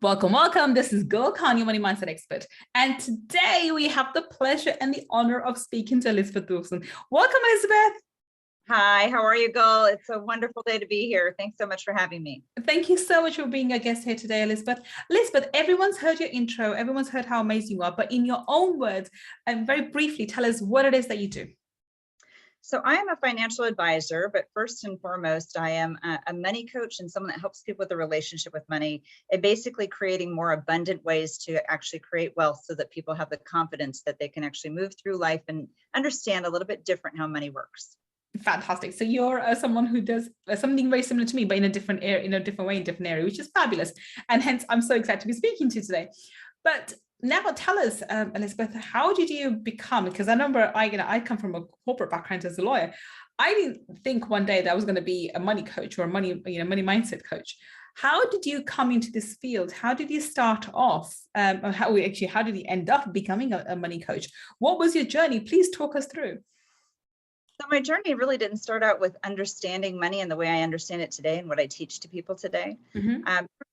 Welcome, welcome. This is Gull, your money mindset expert. And today we have the pleasure and the honor of speaking to Elisabeth Dawson. Welcome, Elisabeth. Hi, how are you, Gull? It's a wonderful day to be here. Thanks so much for having me. Thank you so much for being a guest here today, Elisabeth. Elisabeth, everyone's heard your intro. Everyone's heard how amazing you are. But in your own words, and very briefly, tell us what it is that you do. So I am a financial advisor, but first and foremost, I am a money coach and someone that helps people with a relationship with money and basically creating more abundant ways to actually create wealth so that people have the confidence that they can actually move through life and understand a little bit different how money works. Fantastic. So you're someone who does something very similar to me, but in a different area, in a different way, in a different area, which is fabulous. And hence, I'm so excited to be speaking to you today. But now tell us, Elisabeth, how did you become? Because I remember I come from a corporate background as a lawyer. I didn't think one day that I was going to be a money coach or a money mindset coach. How did you come into this field? How did you start off? Or how did you end up becoming a money coach? What was your journey? Please talk us through. So my journey really didn't start out with understanding money in the way I understand it today and what I teach to people today.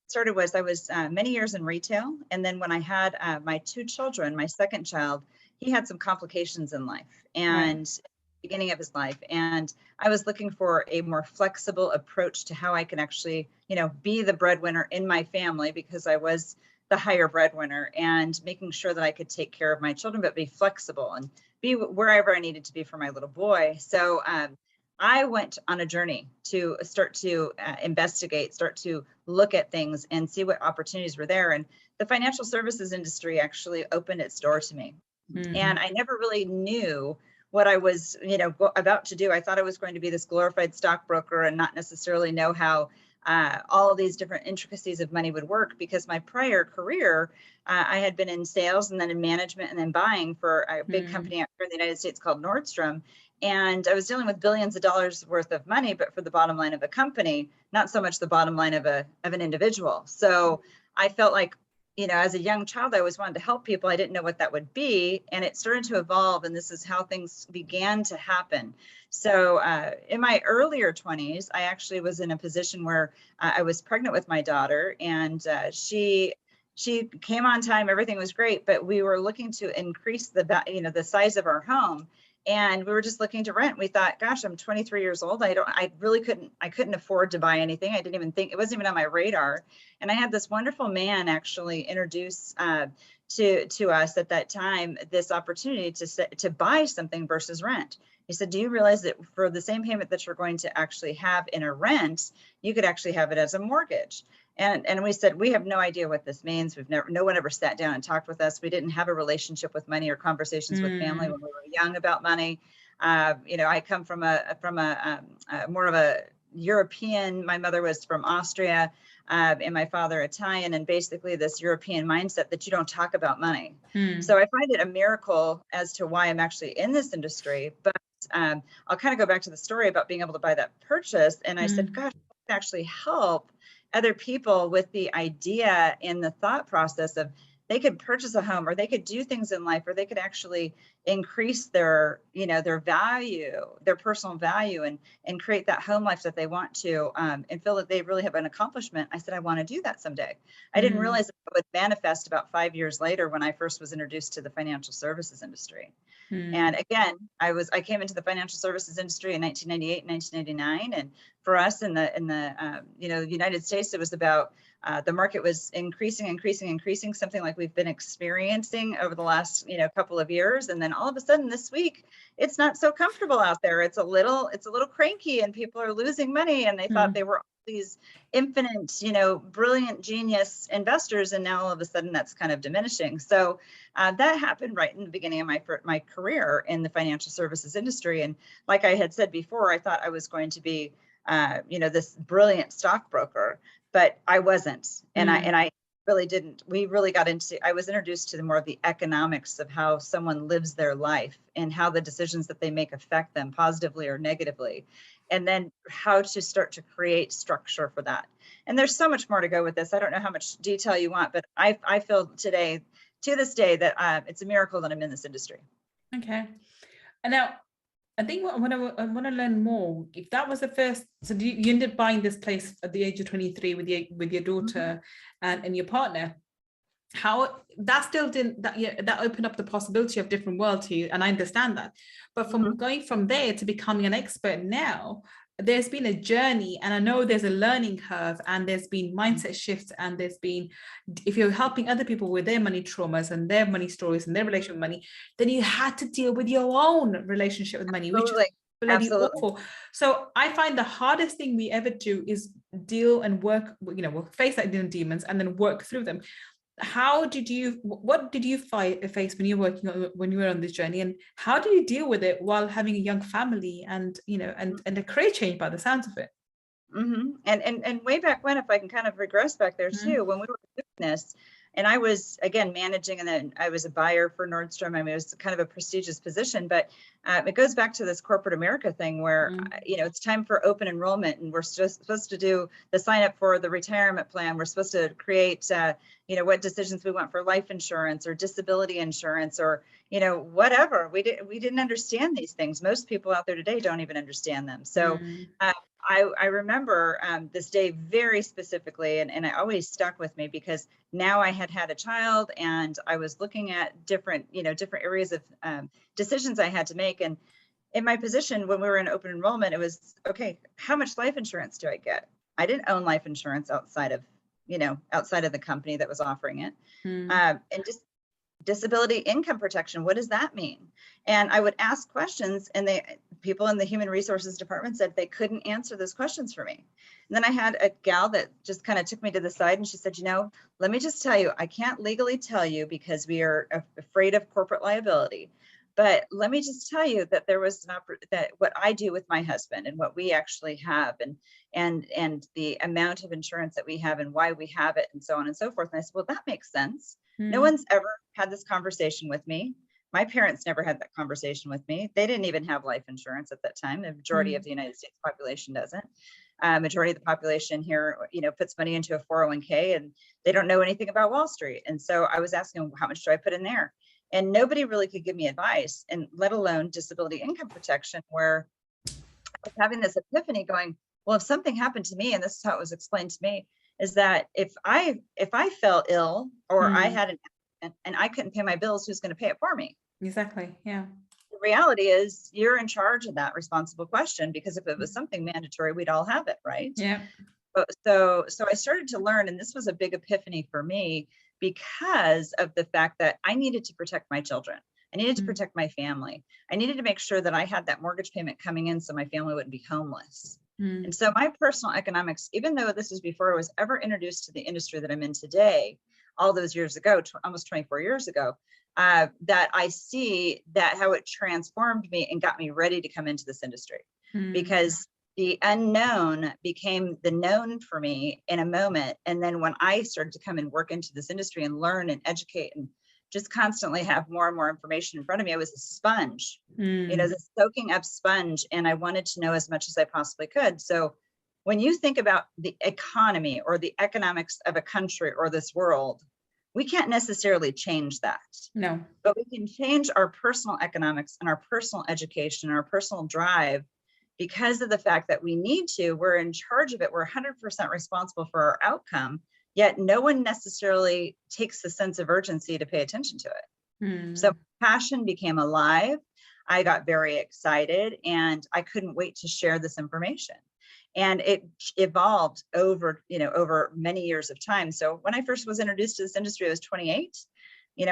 Started was I was many years in retail. And then when I had my two children, my second child, he had some complications in life and beginning of his life. And I was looking for a more flexible approach to how I can actually, be the breadwinner in my family because I was the higher breadwinner and making sure that I could take care of my children, but be flexible and be wherever I needed to be for my little boy. So I went on a journey to start to investigate, start to look at things and see what opportunities were there. And the financial services industry actually opened its door to me. And I never really knew what I was, about to do. I thought I was going to be this glorified stockbroker and not necessarily know how all of these different intricacies of money would work because my prior career, I had been in sales and then in management and then buying for a big company out here in the United States called Nordstrom. And I was dealing with billions of dollars worth of money, but for the bottom line of a company, not so much the bottom line of an individual. So I felt like, as a young child, I always wanted to help people. I didn't know what that would be. And it started to evolve. And this is how things began to happen. So in my earlier 20s, I actually was in a position where I was pregnant with my daughter and she came on time. Everything was great, but we were looking to increase the size of our home. And we were just looking to rent. We thought, gosh, I'm 23 years old. I couldn't afford to buy anything. I didn't even think, it wasn't even on my radar. And I had this wonderful man actually introduce to us at that time, this opportunity to buy something versus rent. He said, do you realize that for the same payment that you're going to actually have in a rent, you could actually have it as a mortgage? And we said, we have no idea what this means. No one ever sat down and talked with us. We didn't have a relationship with money or conversations with family when we were young about money. I come from more of a European, my mother was from Austria and my father Italian, and basically this European mindset that you don't talk about money. So I find it a miracle as to why I'm actually in this industry. But I'll kind of go back to the story about being able to buy that purchase. And I said, gosh, I can actually help other people with the idea and the thought process of they could purchase a home or they could do things in life or they could actually increase their, their value, their personal value and create that home life that they want to and feel that they really have an accomplishment. I said, I want to do that someday. I didn't realize it would manifest about 5 years later when I first was introduced to the financial services industry. And again, I came into the financial services industry in 1998, 1999. And for us in the United States, it was about the market was increasing, something like we've been experiencing over the last, couple of years. And then all of a sudden this week, it's not so comfortable out there. It's a little cranky and people are losing money and they thought they were these infinite, brilliant genius investors. And now all of a sudden that's kind of diminishing. So that happened right in the beginning of my career in the financial services industry. And like I had said before, I thought I was going to be, this brilliant stockbroker, but I wasn't. And I really didn't. I was introduced to more of the economics of how someone lives their life and how the decisions that they make affect them positively or negatively. And then how to start to create structure for that. And there's so much more to go with this. I don't know how much detail you want, but I feel to this day that it's a miracle that I'm in this industry. Okay. And now I think what I want to learn more, if that was the first, so you ended up buying this place at the age of 23 with your daughter and your partner. How that still didn't that yeah that opened up the possibility of different world to you, and I understand that, but from going from there to becoming an expert now, there's been a journey, and I know there's a learning curve, and there's been mindset shifts, and there's been, if you're helping other people with their money traumas and their money stories and their relationship with money, then you had to deal with your own relationship with money, which is bloody awful. So I find the hardest thing we ever do is deal and work, we'll face that demons and then work through them. What did you face when you were on this journey, and how do you deal with it while having a young family and and a career change by the sounds of it? And way back when, if I can kind of regress back there too, when we were doing this, and I was again managing, and then I was a buyer for Nordstrom. I mean, it was kind of a prestigious position, but it goes back to this corporate America thing where it's time for open enrollment, and we're just supposed to do the sign up for the retirement plan. We're supposed to create what decisions we want for life insurance or disability insurance or whatever. We didn't understand these things. Most people out there today don't even understand them. So I remember this day very specifically, and it always stuck with me because now I had a child, and I was looking at different areas of decisions I had to make. And in my position, when we were in open enrollment, it was, okay, how much life insurance do I get? I didn't own life insurance outside of the company that was offering it. And just disability income protection, what does that mean? And I would ask questions, and people in the human resources department said they couldn't answer those questions for me. And then I had a gal that just kind of took me to the side, and she said, let me just tell you, I can't legally tell you because we are afraid of corporate liability. But let me just tell you that there was that what I do with my husband and what we actually have, and the amount of insurance that we have and why we have it and so on and so forth. And I said, well, that makes sense. No one's ever had this conversation with me. My parents never had that conversation with me. They didn't even have life insurance at that time. The majority of the United States population doesn't. Majority of the population here, puts money into a 401k, and they don't know anything about Wall Street. And so I was asking, how much do I put in there? And nobody really could give me advice, and let alone disability income protection, where I was having this epiphany going, well, if something happened to me, and this is how it was explained to me, is that if I fell ill or I had an accident and I couldn't pay my bills, who's going to pay it for me? Exactly. Yeah. The reality is you're in charge of that responsible question, because if it was something mandatory, we'd all have it, right? Yeah. So I started to learn, and this was a big epiphany for me because of the fact that I needed to protect my children. I needed to protect my family. I needed to make sure that I had that mortgage payment coming in so my family wouldn't be homeless. And so my personal economics, even though this is before I was ever introduced to the industry that I'm in today, all those years ago, almost 24 years ago, that I see that how it transformed me and got me ready to come into this industry, because the unknown became the known for me in a moment. And then when I started to come and work into this industry and learn and educate and just constantly have more and more information in front of me, I was a sponge, this soaking up sponge. And I wanted to know as much as I possibly could. So when you think about the economy or the economics of a country or this world, we can't necessarily change that. No. But we can change our personal economics and our personal education, our personal drive, because of the fact that we're in charge of it. We're 100% responsible for our outcome, yet no one necessarily takes the sense of urgency to pay attention to it. So passion became alive. I got very excited, and I couldn't wait to share this information. And it evolved over many years of time. So when I first was introduced to this industry, I was 28.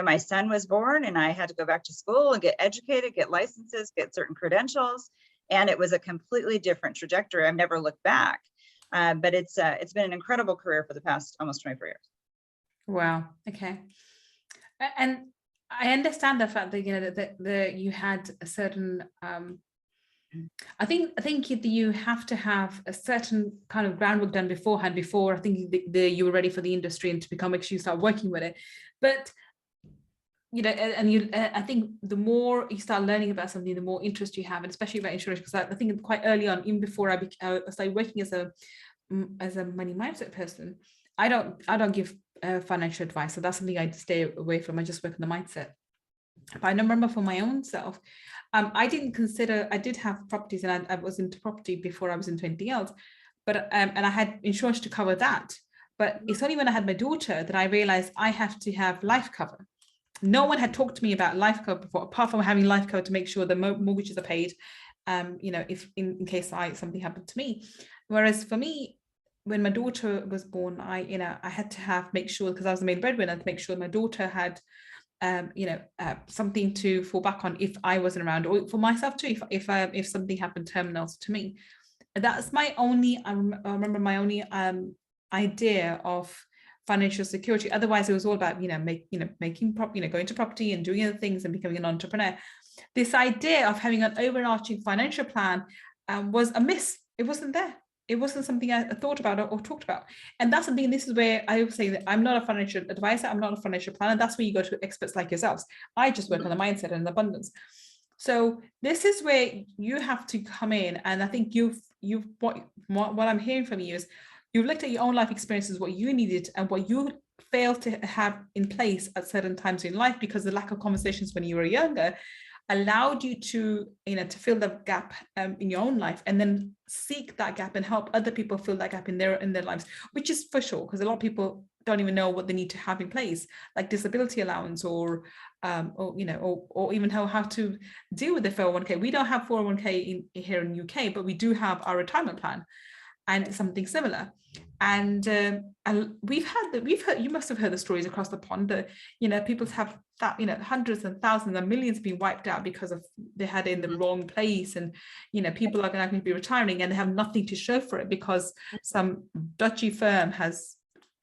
My son was born, and I had to go back to school and get educated, get licenses, get certain credentials. And it was a completely different trajectory. I've never looked back, but it's been an incredible career for the past almost 24 years. Wow. Okay. And I understand the fact that you had a certain, I think you have to have a certain kind of groundwork done beforehand, before I think you were ready for the industry and to become, actually start working with it. But I think the more you start learning about something, the more interest you have, and especially about insurance, because I think quite early on, even before I started working as a money mindset person, I don't give financial advice. So that's something I stay away from. I just work on the mindset. But I remember for my own self, I didn't consider, I did have properties, and I was into property before I was into anything else, but and I had insurance to cover that. But it's only when I had my daughter that I realized I have to have life cover. No one had talked to me about life cover before, apart from having life cover to make sure the mortgages are paid, if in case something happened to me. Whereas for me, when my daughter was born, I had to make sure, because I was the main breadwinner, to make sure my daughter had something to fall back on if I wasn't around, or for myself too, if something happened terminal to me. That's my only, I remember my only idea of financial security. Otherwise, it was all about making going to property and doing other things and becoming an entrepreneur. This idea of having an overarching financial plan was a miss. It wasn't there. It wasn't something I thought about or talked about. And that's something, this is where I would say that I'm not a financial advisor, I'm not a financial planner. That's where you go to experts like yourselves. I just work on the mindset and abundance. So this is where you have to come in. And I think what I'm hearing from you is you've looked at your own life experiences, what you needed and what you failed to have in place at certain times in life because the lack of conversations when you were younger allowed you to fill the gap in your own life, and then seek that gap and help other people fill that gap in their lives, which is for sure, because a lot of people don't even know what they need to have in place, like disability allowance or even how to deal with the 401k. We don't have 401k here in UK, but we do have our retirement plan and something similar. And we've heard, you must have heard the stories across the pond that people have that hundreds and thousands and millions being wiped out because of they had it in the wrong place, and people are going to be retiring and they have nothing to show for it because some dodgy firm has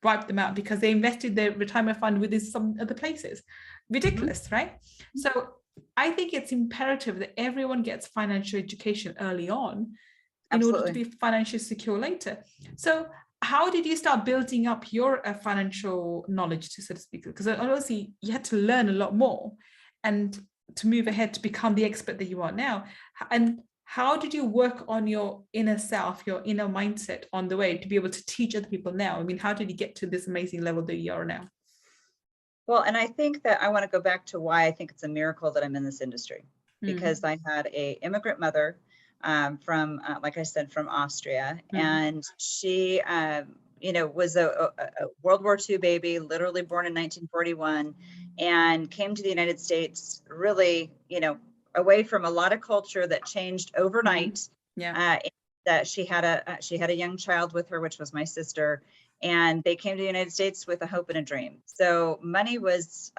wiped them out because they invested their retirement fund within some other places. Ridiculous, right? So I think it's imperative that everyone gets financial education early on in order to be financially secure later. So how did you start building up your financial knowledge, so to speak? Because obviously you had to learn a lot more and to move ahead to become the expert that you are now. And how did you work on your inner self, your inner mindset on the way to be able to teach other people now? I mean, how did you get to this amazing level that you are now? Well, and I think that I want to go back to why I think it's a miracle that I'm in this industry, because I had an immigrant mother from, like I said, from Austria. And she, was a World War II baby, literally born in 1941, and came to the United States really, away from a lot of culture that changed overnight. That she had a young child with her, which was my sister, and they came to the United States with a hope and a dream. So money was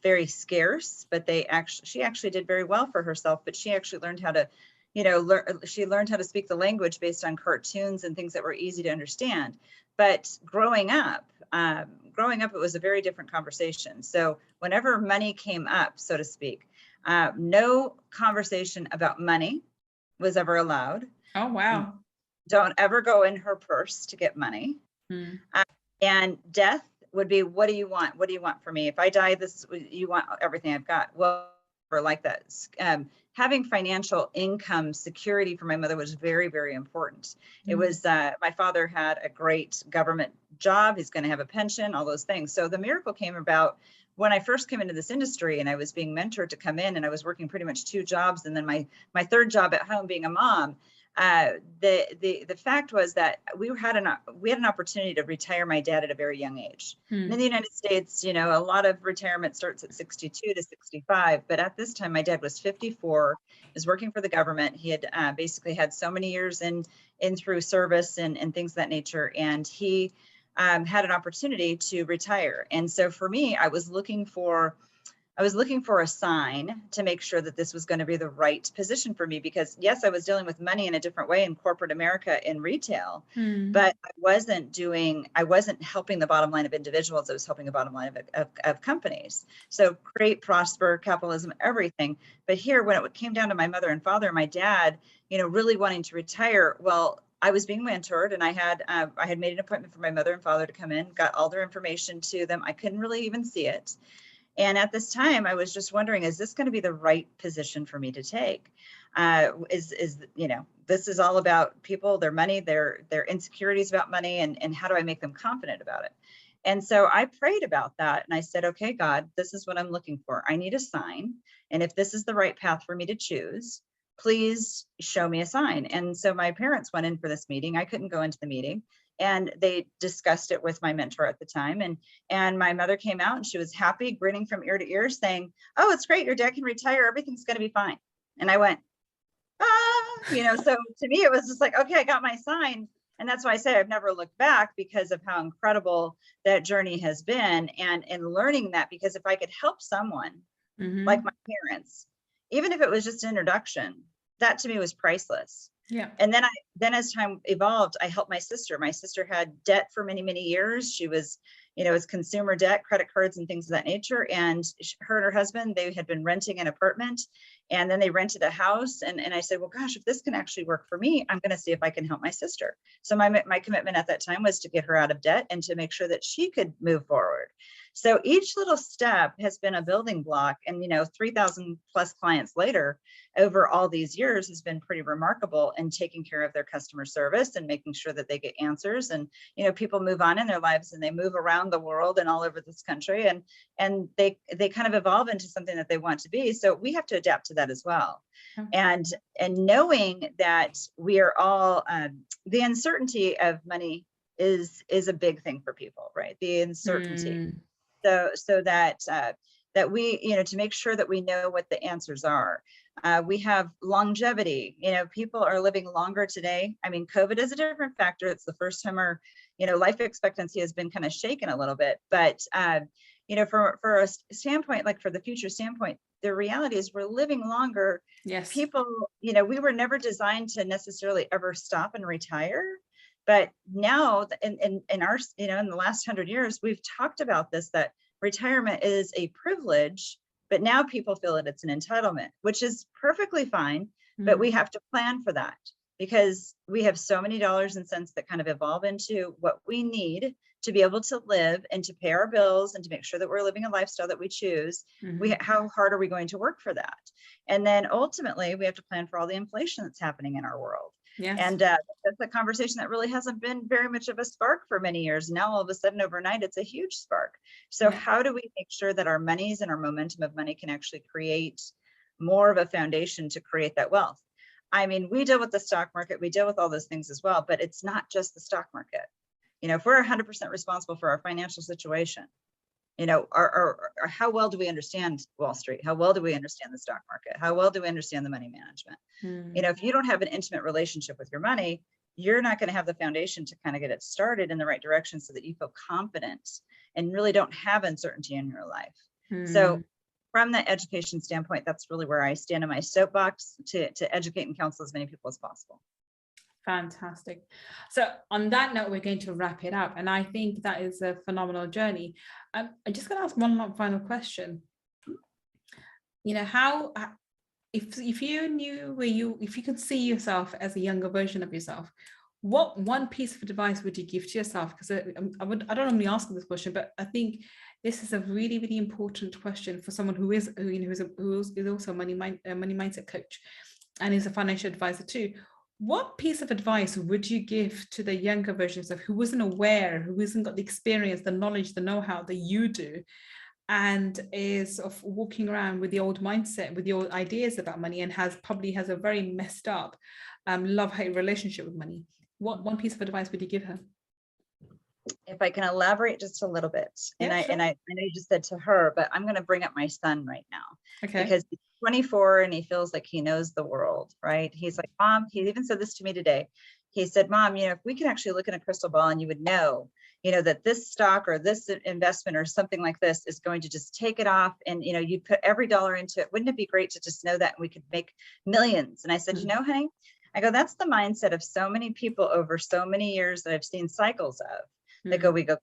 very scarce, but she actually did very well for herself. But she actually learned how to she learned how to speak the language based on cartoons and things that were easy to understand. But growing up, it was a very different conversation. So whenever money came up, so to speak, no conversation about money was ever allowed. Oh, wow. Don't ever go in her purse to get money. And death would be, what do you want? What do you want from me? If I die, you want everything I've got. Well, or like that. Having financial income security for my mother was very, very important. It was, my father had a great government job. He's going to have a pension, all those things. So the miracle came about when I first came into this industry, and I was being mentored to come in, and I was working pretty much 2 jobs. And then my third job at home being a mom. The fact was that we had an opportunity to retire my dad at a very young age. And in the United States, a lot of retirement starts at 62 to 65. But at this time, my dad was 54, was working for the government. He had basically had so many years in through service and things of that nature. And he had an opportunity to retire. And so for me, I was looking for a sign to make sure that this was going to be the right position for me, because yes, I was dealing with money in a different way in corporate America in retail, but I wasn't helping the bottom line of individuals. I was helping the bottom line of companies. So create, prosper, capitalism, everything. But here, when it came down to my mother and father, my dad, really wanting to retire, well, I was being mentored, and I had made an appointment for my mother and father to come in, got all their information to them. I couldn't really even see it. And at this time, I was just wondering, is this going to be the right position for me to take? This is all about people, their money, their insecurities about money, and how do I make them confident about it? And so I prayed about that and I said, okay, God, this is what I'm looking for. I need a sign. And if this is the right path for me to choose, please show me a sign. And so my parents went in for this meeting. I couldn't go into the meeting. And they discussed it with my mentor at the time. And my mother came out and she was happy, grinning from ear to ear, saying, oh, it's great. Your dad can retire. Everything's going to be fine. And I went, so to me, it was just like, okay, I got my sign. And that's why I say I've never looked back, because of how incredible that journey has been, and learning that, because if I could help someone like my parents, even if it was just an introduction, that to me was priceless. Yeah. And then as time evolved, I helped my sister. My sister had debt for many, many years. She was, it was consumer debt, credit cards and things of that nature. And her and her husband, they had been renting an apartment, and then they rented a house. And I said, well, gosh, if this can actually work for me, I'm going to see if I can help my sister. So my commitment at that time was to get her out of debt and to make sure that she could move forward. So each little step has been a building block, and 3,000 plus clients later over all these years has been pretty remarkable in taking care of their customer service and making sure that they get answers. And people move on in their lives and they move around the world and all over this country, and they kind of evolve into something that they want to be. So we have to adapt to that as well. And knowing that we are all the uncertainty of money is a big thing for people, right? The uncertainty. So that we, to make sure that we know what the answers are. We have longevity. People are living longer today. I mean, COVID is a different factor. It's the first time our, life expectancy has been kind of shaken a little bit. But, for a standpoint, like for the future standpoint, the reality is we're living longer. Yes. People, we were never designed to necessarily ever stop and retire. But now in our, in the last 100 years, we've talked about this, that retirement is a privilege, but now people feel that it's an entitlement, which is perfectly fine. But we have to plan for that, because we have so many dollars and cents that kind of evolve into what we need to be able to live and to pay our bills and to make sure that we're living a lifestyle that we choose. How hard are we going to work for that? And then ultimately we have to plan for all the inflation that's happening in our world. Yes. And that's a conversation that really hasn't been very much of a spark for many years. Now, all of a sudden, overnight, it's a huge spark. So how do we make sure that our monies and our momentum of money can actually create more of a foundation to create that wealth? I mean, we deal with the stock market, we deal with all those things as well, but it's not just the stock market. If we're 100% responsible for our financial situation, how well do we understand Wall Street? How well do we understand the stock market? How well do we understand the money management? If you don't have an intimate relationship with your money, you're not going to have the foundation to kind of get it started in the right direction so that you feel confident and really don't have uncertainty in your life. So from that education standpoint, that's really where I stand in my soapbox to educate and counsel as many people as possible. Fantastic. So on that note, we're going to wrap it up. And I think that is a phenomenal journey. I'm just going to ask one final question. How, if you knew if you could see yourself as a younger version of yourself, what one piece of advice would you give to yourself? Because I don't normally ask this question, but I think this is a really, really important question for someone who is also a money mindset coach and is a financial advisor too. What piece of advice would you give to the younger versions of who wasn't aware, who hasn't got the experience, the knowledge, the know-how that you do, and is of walking around with the old mindset, with the old ideas about money, and probably has a very messed up love-hate relationship with money? What one piece of advice would you give her? If I can elaborate just a little bit, I know you just said to her, but I'm going to bring up my son right now. Okay. Because he's 24 and he feels like he knows the world, right? He's like, Mom, he even said this to me today. He said, Mom, if we can actually look in a crystal ball and you would know, that this stock or this investment or something like this is going to just take it off, and you put every dollar into it. Wouldn't it be great to just know that, and we could make millions? And I said, honey, I go, that's the mindset of so many people over so many years that I've seen cycles of. They go, we go,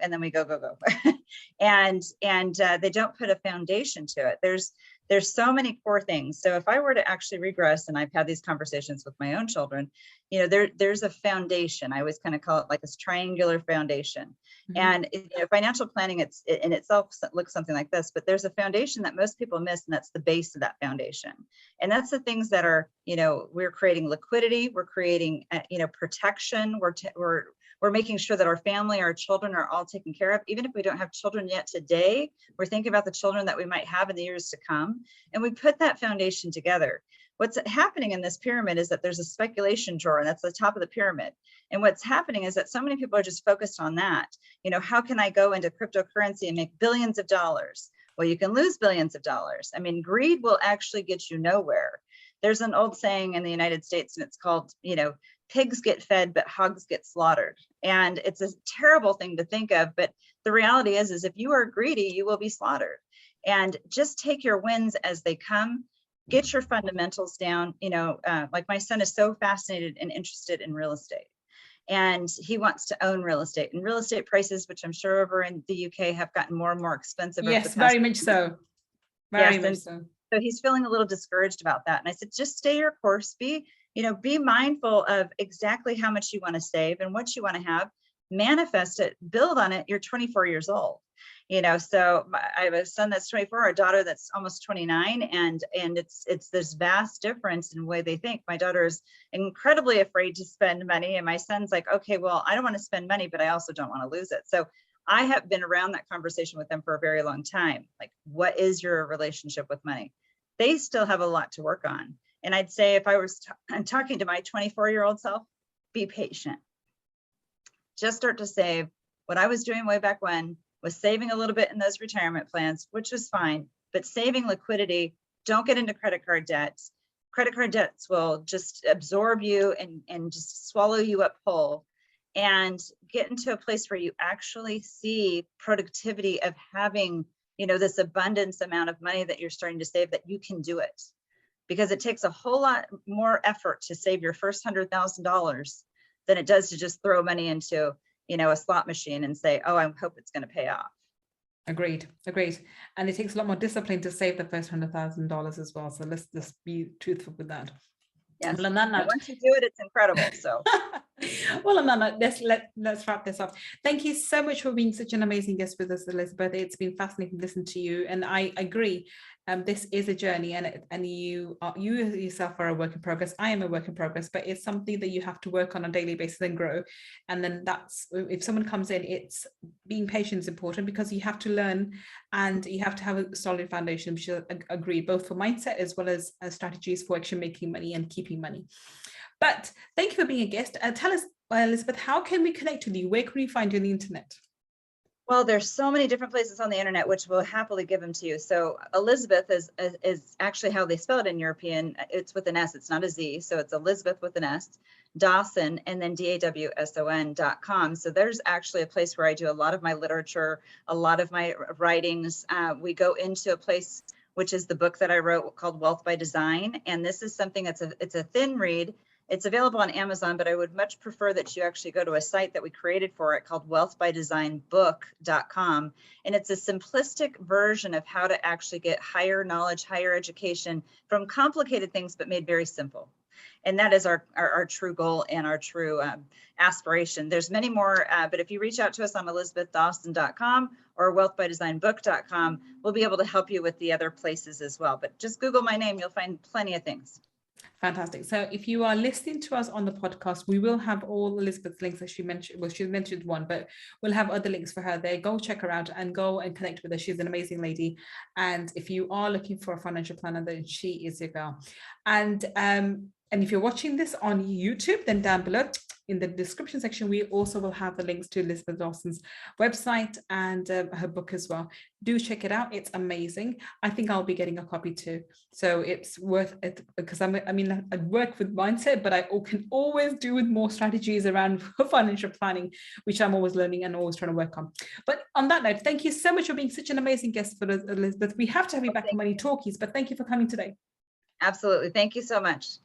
and then we go. and they don't put a foundation to it. There's so many core things. So if I were to actually regress, and I've had these conversations with my own children, there's a foundation. I always kind of call it like this triangular foundation. And financial planning, in itself looks something like this, but there's a foundation that most people miss, and that's the base of that foundation. And that's the things that are, we're creating liquidity, we're creating, protection, We're making sure that our family, our children are all taken care of. Even if we don't have children yet today, we're thinking about the children that we might have in the years to come. And we put that foundation together. What's happening in this pyramid is that there's a speculation drawer, and that's the top of the pyramid. And what's happening is that so many people are just focused on that. You know, how can I go into cryptocurrency and make billions of dollars? Well, you can lose billions of dollars. I mean, greed will actually get you nowhere. There's an old saying in the United States, and it's called, you know, pigs get fed, but hogs get slaughtered. And it's a terrible thing to think of, but the reality is if you are greedy, you will be slaughtered. And just take your wins as they come. Get your fundamentals down. You know, like my son is so fascinated and interested in real estate, and he wants to own real estate. And real estate prices, which I'm sure over in the UK have gotten more and more expensive. Yes, very much so. Very much so. So he's feeling a little discouraged about that. And I said, just stay your course. Be mindful of exactly how much you want to save and what you want to have. Manifest it, build on it. You're 24 years old. You know, so I have a son that's 24, a daughter that's almost 29, and it's this vast difference in the way they think. My daughter is incredibly afraid to spend money, and my son's like, okay, well, I don't want to spend money, but I also don't want to lose it. So I have been around that conversation with them for a very long time. Like, what is your relationship with money? They still have a lot to work on. And I'd say if I was talking to my 24-year-old self, be patient. Just start to save. What I was doing way back when was saving a little bit in those retirement plans, which was fine, but saving liquidity. Don't get into credit card debts. Credit card debts will just absorb you and just swallow you up whole. And get into a place where you actually see productivity of having, you know, this abundance amount of money that you're starting to save, that you can do it. Because it takes a whole lot more effort to save your first $100,000 than it does to just throw money into, you know, a slot machine and say, oh, I hope it's going to pay off. Agreed. And it takes a lot more discipline to save the first $100,000 as well. So let's just be truthful with that. Yes. Well, once you do it, it's incredible. So. Well, on that note, let's wrap this up. Thank you so much for being such an amazing guest with us, Elisabeth. It's been fascinating to listen to you, and I agree. This is a journey, and you yourself are a work in progress. I am a work in progress, but it's something that you have to work on a daily basis and grow. And then that's, if someone comes in, it's being patient is important, because you have to learn and you have to have a solid foundation, which I agree, both for mindset as well as strategies for actually making money and keeping money. But thank you for being a guest. Tell us, Elisabeth, how can we connect with you? Where can we find you on the internet? Well, there's so many different places on the internet, which we'll happily give them to you. So Elisabeth is actually how they spell it in European. It's with an S, it's not a Z. So it's Elisabeth with an S, Dawson, and then DAWSON.com. So there's actually a place where I do a lot of my literature, a lot of my writings. We go into a place, which is the book that I wrote called Wealth by Design. And this is something that's it's a thin read. It's available on Amazon, but I would much prefer that you actually go to a site that we created for it called wealthbydesignbook.com. And it's a simplistic version of how to actually get higher knowledge, higher education from complicated things, but made very simple. And that is our true goal and our true aspiration. There's many more, but if you reach out to us on elisabethdawson.com or wealthbydesignbook.com, we'll be able to help you with the other places as well. But just Google my name, you'll find plenty of things. Fantastic. So if you are listening to us on the podcast, we will have all Elisabeth's links that she mentioned. Well, she mentioned one, but we'll have other links for her there. Go check her out and go and connect with her. She's an amazing lady. And if you are looking for a financial planner, then she is your girl. And if you're watching this on YouTube, then down below in the description section, we also will have the links to Elisabeth Dawson's website and her book as well. Do check it out. It's amazing. I think I'll be getting a copy too. So it's worth it, because I work with mindset, but I can always do with more strategies around financial planning, which I'm always learning and always trying to work on. But on that note, thank you so much for being such an amazing guest for us, Elisabeth. We have to have you back on Money Talkies, but thank you for coming today. Absolutely. Thank you so much.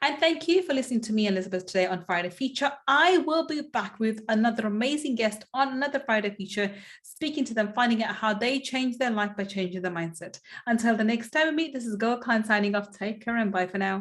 And thank you for listening to me, Elisabeth, today on Friday Feature. I will be back with another amazing guest on another Friday Feature, speaking to them, finding out how they change their life by changing their mindset. Until the next time we meet, this is Gull signing off. Take care and bye for now.